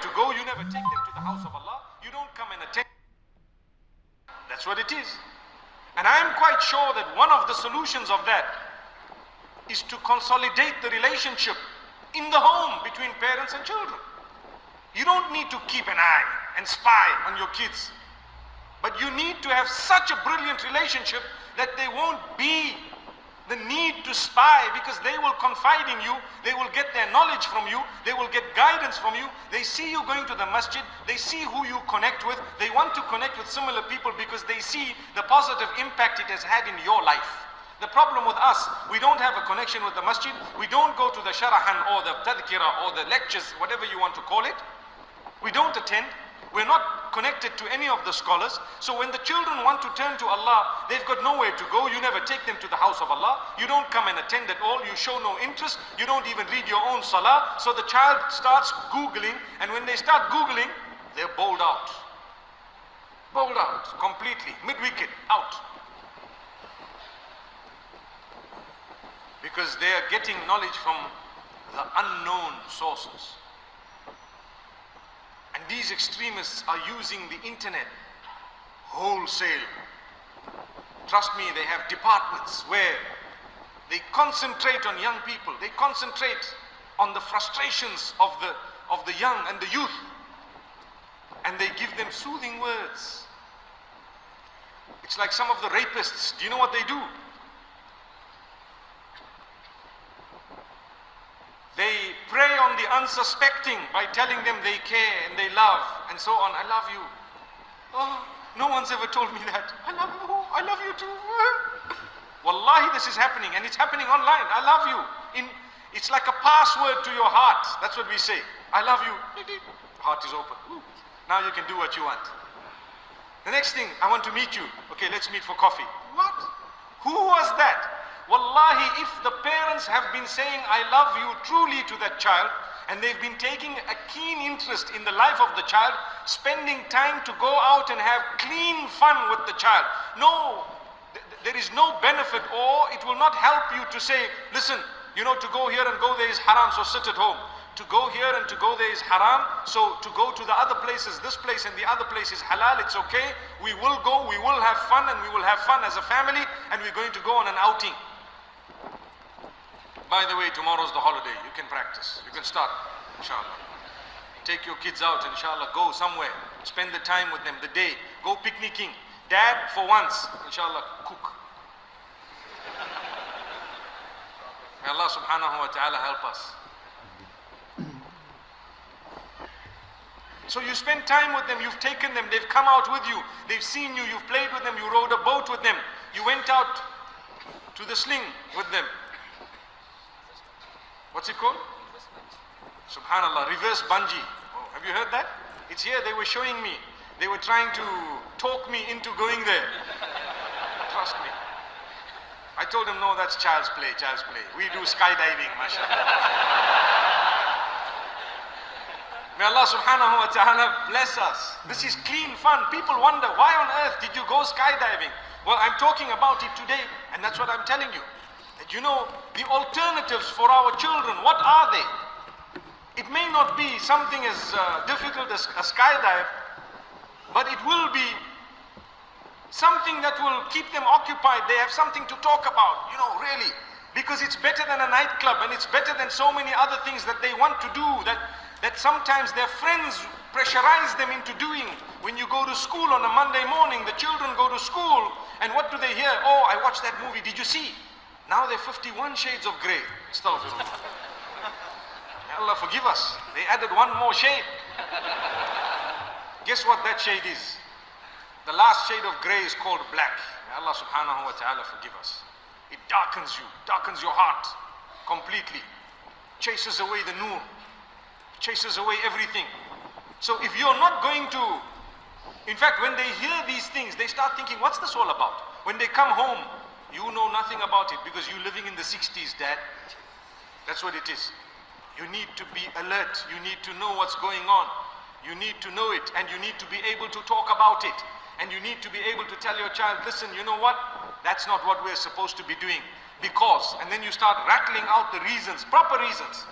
to go, you never take them to the house of Allah, you don't come and attend. That's what it is. And I am quite sure that one of the solutions of that is to consolidate the relationship in the home between parents and children. You don't need to keep an eye and spy on your kids, but you need to have such a brilliant relationship that there won't be the need to spy, because they will confide in you, they will get their knowledge from you, they will get guidance from you. They see you going to the masjid, they see who you connect with, they want to connect with similar people because they see the positive impact it has had in your life. The problem with us, we don't have a connection with the masjid, we don't go to the sharahan or the tadhkira or the lectures, whatever you want to call it. We don't attend. We're not connected to any of the scholars. So when the children want to turn to Allah, they've got nowhere to go. You never take them to the house of Allah. You don't come and attend at all. You show no interest. You don't even read your own salah. So the child starts Googling, and when they start Googling, they're bowled out. Bowled out completely. Mid-wicket, out. Because they are getting knowledge from the unknown sources. And these extremists are using the internet wholesale. Trust me, they have departments where they concentrate on young people. They concentrate on the frustrations of the young and the youth. And they give them soothing words. It's like some of the rapists. Do you know what they do? They prey on the unsuspecting by telling them they care and they love and so on. I love you. Oh, no one's ever told me that. I love you. I love you too. Wallahi, this is happening, and it's happening online. I love you. It's like a password to your heart. That's what we say. I love you. Heart is open. Now you can do what you want. The next thing, I want to meet you. Okay, let's meet for coffee. What? Who was that? Wallahi, if the parents have been saying I love you truly to that child, and they've been taking a keen interest in the life of the child, spending time to go out and have clean fun with the child. No, there is no benefit, or it will not help you to say, listen, you know, to go here and go there is haram, so sit at home. To go here and to go there is haram, so to go to the other places, this place and the other place is halal, it's okay. We will go, we will have fun, and we will have fun as a family, and we're going to go on an outing. By the way, tomorrow's the holiday. You can practice. You can start, inshallah. Take your kids out, inshallah. Go somewhere. Spend the time with them, the day. Go picnicking. Dad, for once, inshallah, cook. May Allah subhanahu wa ta'ala help us. So you spend time with them, you've taken them, they've come out with you, they've seen you, you've played with them, you rode a boat with them, you went out to the sling with them. What's it called? Subhanallah, reverse bungee. Oh, have you heard that? It's here, they were showing me. They were trying to talk me into going there. Trust me. I told them, no, that's child's play, child's play. We do skydiving, mashallah. May Allah subhanahu wa ta'ala bless us. This is clean fun. People wonder, why on earth did you go skydiving? Well, I'm talking about it today, and that's what I'm telling you. You know, the alternatives for our children, what are they? It may not be something as difficult as a skydive, but it will be something that will keep them occupied. They have something to talk about, you know, really. Because it's better than a nightclub, and it's better than so many other things that they want to do, that sometimes their friends pressurize them into doing. When you go to school on a Monday morning, the children go to school, and what do they hear? Oh, I watched that movie, did you see? Now they're 51 shades of grey. Astaghfirullah. May Allah forgive us. They added one more shade. Guess what that shade is? The last shade of grey is called black. May Allah subhanahu wa ta'ala forgive us. It darkens you, darkens your heart completely. Chases away the nur. Chases away everything. So if you're not going to, in fact, when they hear these things, they start thinking, what's this all about? When they come home, you know nothing about it because you're living in the 60s, Dad. That's what it is. You need to be alert. You need to know what's going on. You need to know it, and you need to be able to talk about it. And you need to be able to tell your child, listen, you know what? That's not what we're supposed to be doing. Because, and then you start rattling out the reasons, proper reasons.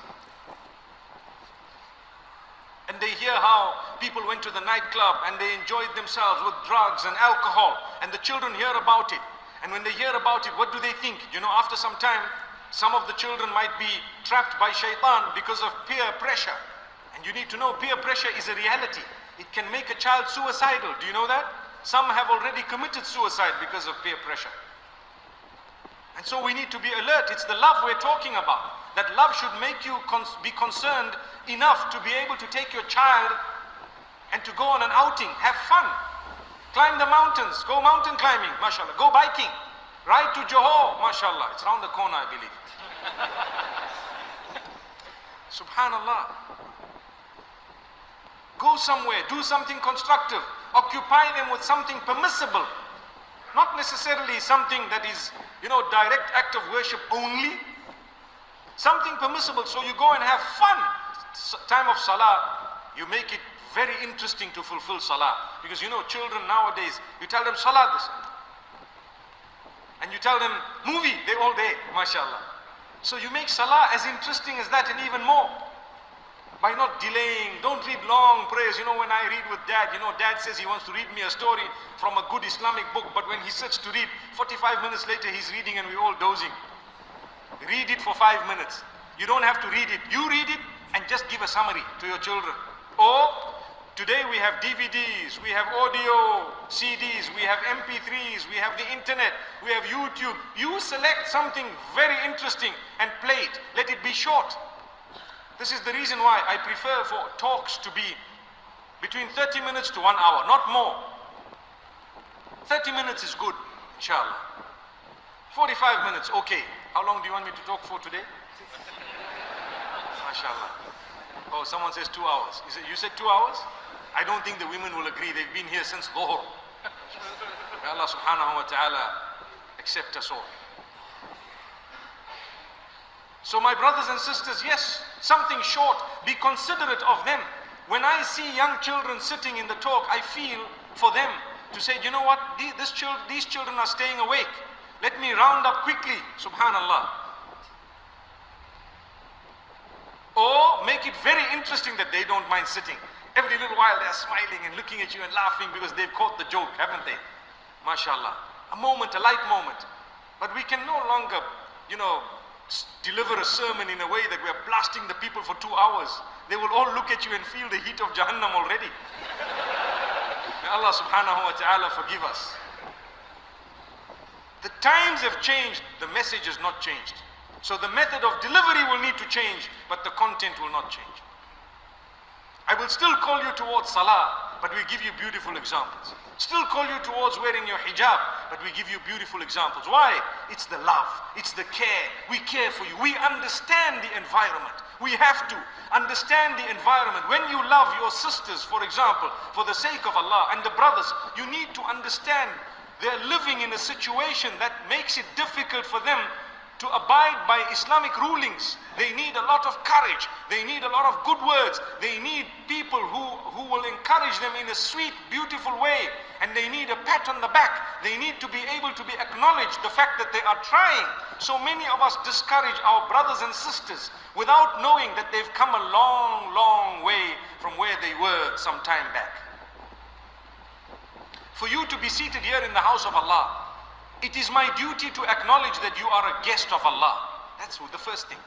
and they hear how people went to the nightclub and they enjoyed themselves with drugs and alcohol, and the children hear about it. And when they hear about it, what do they think? You know, after some time, some of the children might be trapped by shaitan because of peer pressure. And you need to know, peer pressure is a reality. It can make a child suicidal. Do you know that? Some have already committed suicide because of peer pressure. And so we need to be alert. It's the love we're talking about. That love should make you be concerned enough to be able to take your child and to go on an outing, have fun, climb the mountains, go mountain climbing, mashallah, go biking, ride to Johor, mashallah, it's around the corner, I believe. Subhanallah. Go somewhere, do something constructive, occupy them with something permissible, not necessarily something that is, direct act of worship only. Something permissible, so you go and have fun. Time of salah, you make it very interesting to fulfill salah. Because children nowadays, you tell them salah this, and you tell them movie, they all day, mashallah. So you make salah as interesting as that and even more. By not delaying, don't read long prayers. When I read with dad, dad says he wants to read me a story from a good Islamic book, but when he sits to read, 45 minutes later he's reading and we're all dozing. Read it for 5 minutes. You don't have to read it. You read it and just give a summary to your children. Or, today we have DVDs, we have audio CDs, we have MP3s, we have the internet, we have YouTube. You select something very interesting and play it. Let it be short. This is the reason why I prefer for talks to be between 30 minutes to 1 hour, not more. 30 minutes is good, inshallah. 45 minutes, okay. How long do you want me to talk for today? MashaAllah. Oh, someone says 2 hours. You said 2 hours? I don't think the women will agree. They've been here since Dhuhr. May Allah subhanahu wa ta'ala accept us all. So my brothers and sisters, yes, something short. Be considerate of them. When I see young children sitting in the talk, I feel for them to say, you know what, these children are staying awake. Let me round up quickly, subhanallah. Or make it very interesting that they don't mind sitting. Every little while they are smiling and looking at you and laughing because they've caught the joke, haven't they? MashaAllah. A moment, a light moment. But we can no longer, deliver a sermon in a way that we are blasting the people for 2 hours. They will all look at you and feel the heat of Jahannam already. May Allah subhanahu wa ta'ala forgive us. The times have changed, the message has not changed. So the method of delivery will need to change, but the content will not change. I will still call you towards salah, but we give you beautiful examples. Still call you towards wearing your hijab, but we give you beautiful examples. Why? It's the love, it's the care. We care for you. We understand the environment. We have to understand the environment. When you love your sisters, for example, for the sake of Allah, and the brothers, you need to understand they're living in a situation that makes it difficult for them to abide by Islamic rulings. They need a lot of courage. They need a lot of good words. They need people who will encourage them in a sweet, beautiful way. And they need a pat on the back. They need to be able to be acknowledged the fact that they are trying. So many of us discourage our brothers and sisters without knowing that they've come a long, long way from where they were some time back. For you to be seated here in the house of Allah, it is my duty to acknowledge that you are a guest of Allah. That's the first thing.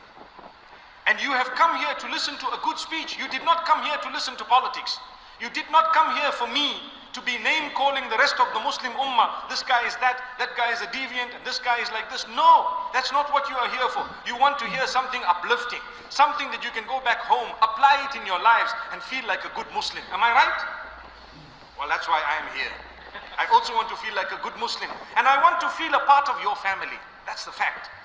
And you have come here to listen to a good speech. You did not come here to listen to politics. You did not come here for me to be name calling the rest of the Muslim Ummah. This guy is that guy is a deviant, and this guy is like this. No, that's not what you are here for. You want to hear something uplifting, something that you can go back home, apply it in your lives, and feel like a good Muslim. Am I right? Well, that's why I am here. I also want to feel like a good Muslim, and I want to feel a part of your family. That's the fact.